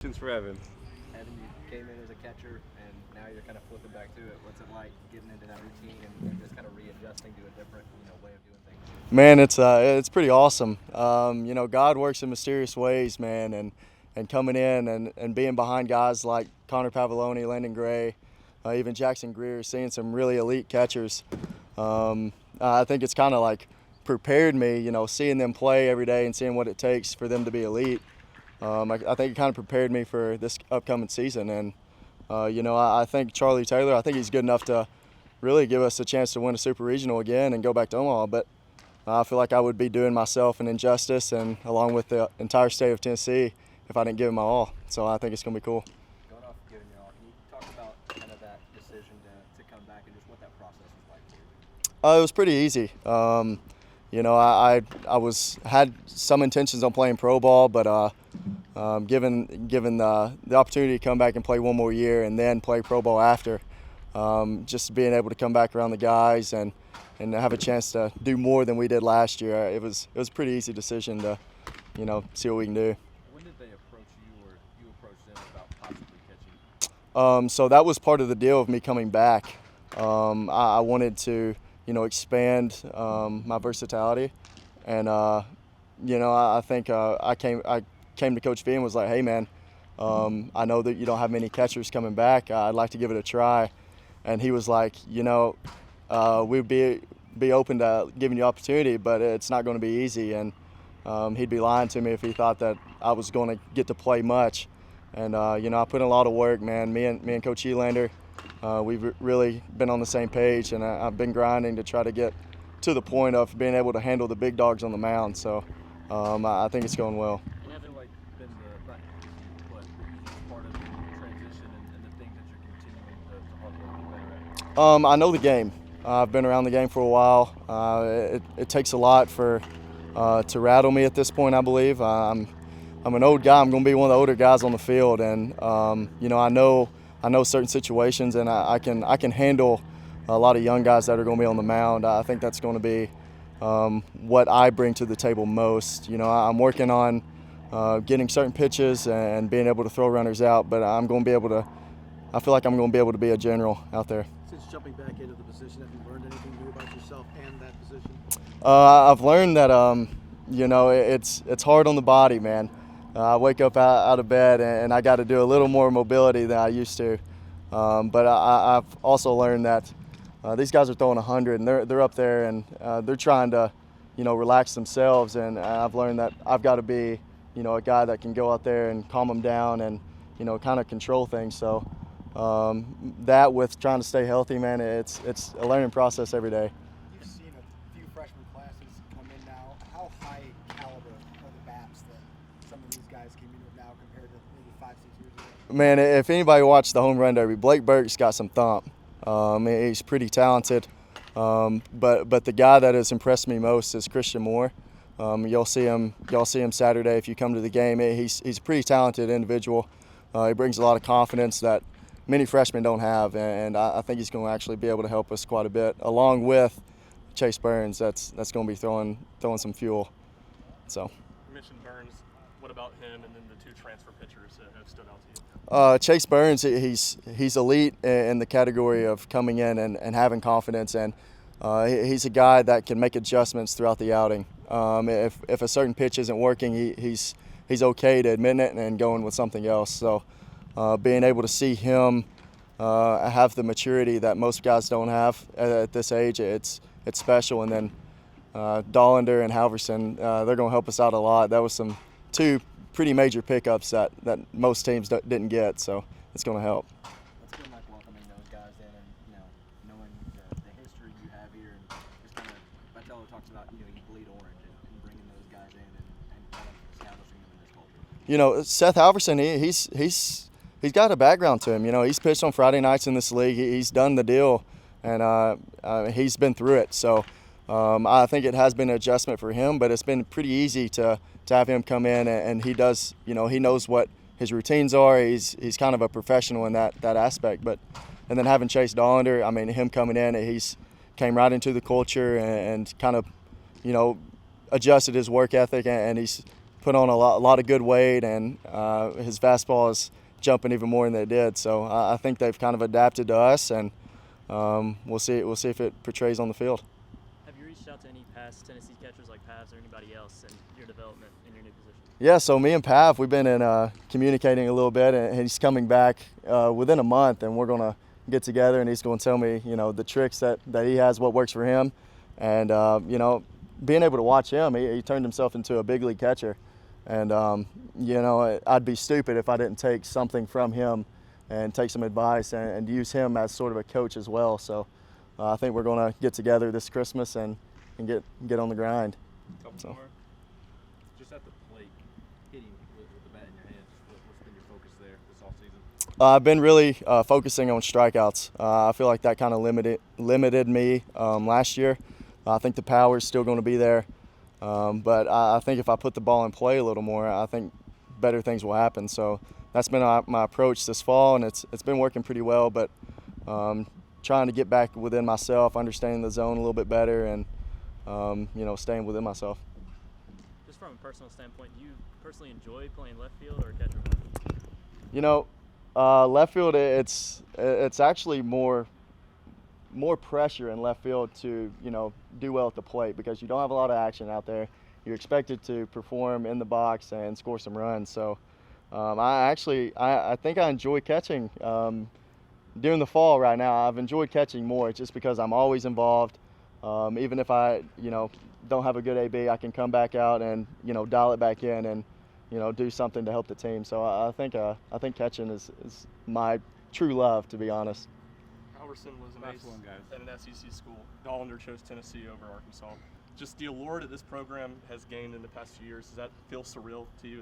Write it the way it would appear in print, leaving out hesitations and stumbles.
Questions for Evan. Evan, you came in as a catcher, and now you're kind of flipping back to it. What's it like getting into that routine and just kind of readjusting to a different, way of doing things? Man, it's pretty awesome. God works in mysterious ways, man, and coming in and being behind guys like Connor Pavoloni, Landon Gray, even Jackson Greer, seeing some really elite catchers. I think it's kind of like prepared me, seeing them play every day and seeing what it takes for them to be elite. I think it kind of prepared me for this upcoming season. And, I think Charlie Taylor, I think he's good enough to really give us a chance to win a Super Regional again and go back to Omaha. But I feel like I would be doing myself an injustice, and along with the entire state of Tennessee, if I didn't give it my all. So I think it's going to be cool. Going off giving your all, can you talk about kind of that decision to come back and just what that process was like for you? It was pretty easy. I had some intentions on playing pro ball, but given the opportunity to come back and play one more year and then play pro ball after, just being able to come back around the guys and have a chance to do more than we did last year, it was a pretty easy decision to, see what we can do. When did they approach you, or you approached them about possibly catching? So that was part of the deal of me coming back. I wanted to, expand my versatility, and I think I came to Coach V and was like, hey man, I know that you don't have many catchers coming back. I'd like to give it a try, and he was like, we'd be open to giving you opportunity, but it's not going to be easy, and he'd be lying to me if he thought that I was going to get to play much. And I put in a lot of work, man. Me and Coach Elander, we've really been on the same page, and I've been grinding to try to get to the point of being able to handle the big dogs on the mound. So I think it's going well. And having been the not easy, but part of the transition and the things that you're continuing to hard work and get better at? I know the game. I've been around the game for a while. It takes a lot for to rattle me at this point, I believe. I'm an old guy. I'm going to be one of the older guys on the field, and I know certain situations, and I can handle a lot of young guys that are going to be on the mound. I think that's going to be what I bring to the table most. I'm working on getting certain pitches and being able to throw runners out, but I feel like I'm going to be able to be a general out there. Since jumping back into the position, have you learned anything new about yourself and that position? I've learned that it's hard on the body, man. I wake up out of bed and I got to do a little more mobility than I used to. But I've also learned that these guys are throwing 100, and they're up there, and they're trying to, relax themselves. And I've learned that I've got to be, a guy that can go out there and calm them down and, kind of control things. So that with trying to stay healthy, man, it's a learning process every day. You've seen a few freshman classes come in now. How high caliber are the bats that some of these guys came in with now compared to maybe 5-6 years ago? Man, if anybody watched the home run derby, Blake Burke's got some thump. He's pretty talented, but the guy that has impressed me most is Christian Moore. Y'all see him Saturday if you come to the game. He's a pretty talented individual. He brings a lot of confidence that many freshmen don't have, and I think he's going to actually be able to help us quite a bit, along with Chase Burns. That's going to be throwing some fuel. So. You mentioned Burns. What about him and then the two transfer pitchers that have stood out to you? Chase Burns, he's elite in the category of coming in and having confidence, and he's a guy that can make adjustments throughout the outing. If a certain pitch isn't working, he's okay to admit it and going with something else. So being able to see him have the maturity that most guys don't have at this age, it's special. And then Dollander and Halverson, they're going to help us out a lot. That was two pretty major pickups that most teams didn't get, so it's going to help. What's been like welcoming those guys in, and knowing the history you have here, and just kind of Vitello talks about you bleed orange and bringing those guys in and kind of establishing them in this culture. Seth Halverson, he's got a background to him. He's pitched on Friday nights in this league. He's done the deal, and he's been through it. So I think it has been an adjustment for him, but it's been pretty easy to have him come in, and he does. He knows what his routines are. He's kind of a professional in that aspect. And then having Chase Dollander, I mean, him coming in, he's came right into the culture and kind of, adjusted his work ethic, and he's put on a lot of good weight, and his fastball is jumping even more than they did. So I think they've kind of adapted to us, and we'll see if it portrays on the field. Have you reached out to any past Tennessee catchers like Pavs or anybody else in your development in your new position? Yeah, so me and Pav, we've been in communicating a little bit, and he's coming back within a month, and we're going to get together, and he's going to tell me, the tricks that he has, what works for him, and, being able to watch him, he turned himself into a big league catcher, and, I'd be stupid if I didn't take something from him and take some advice and use him as sort of a coach as well. So I think we're going to get together this Christmas and get on the grind. Couple more. Just at the plate, hitting with the bat in your hands. What's been your focus there this offseason? I've been really focusing on strikeouts. I feel like that kind of limited me last year. I think the power is still going to be there, but I think if I put the ball in play a little more, I think better things will happen. So that's been my approach this fall, and it's been working pretty well. But trying to get back within myself, understanding the zone a little bit better, and staying within myself. Just from a personal standpoint, do you personally enjoy playing left field or catcher? Left field, it's actually more pressure in left field to do well at the plate, because you don't have a lot of action out there. You're expected to perform in the box and score some runs. So I think I enjoy catching during the fall. Right now, I've enjoyed catching more just because I'm always involved. Even if I don't have a good AB, I can come back out and dial it back in and do something to help the team. So I think catching is my true love, to be honest. Halverson was an Last ace one, guys. at an SEC school. Dollander chose Tennessee over Arkansas. Just the allure that this program has gained in the past few years, does that feel surreal to you?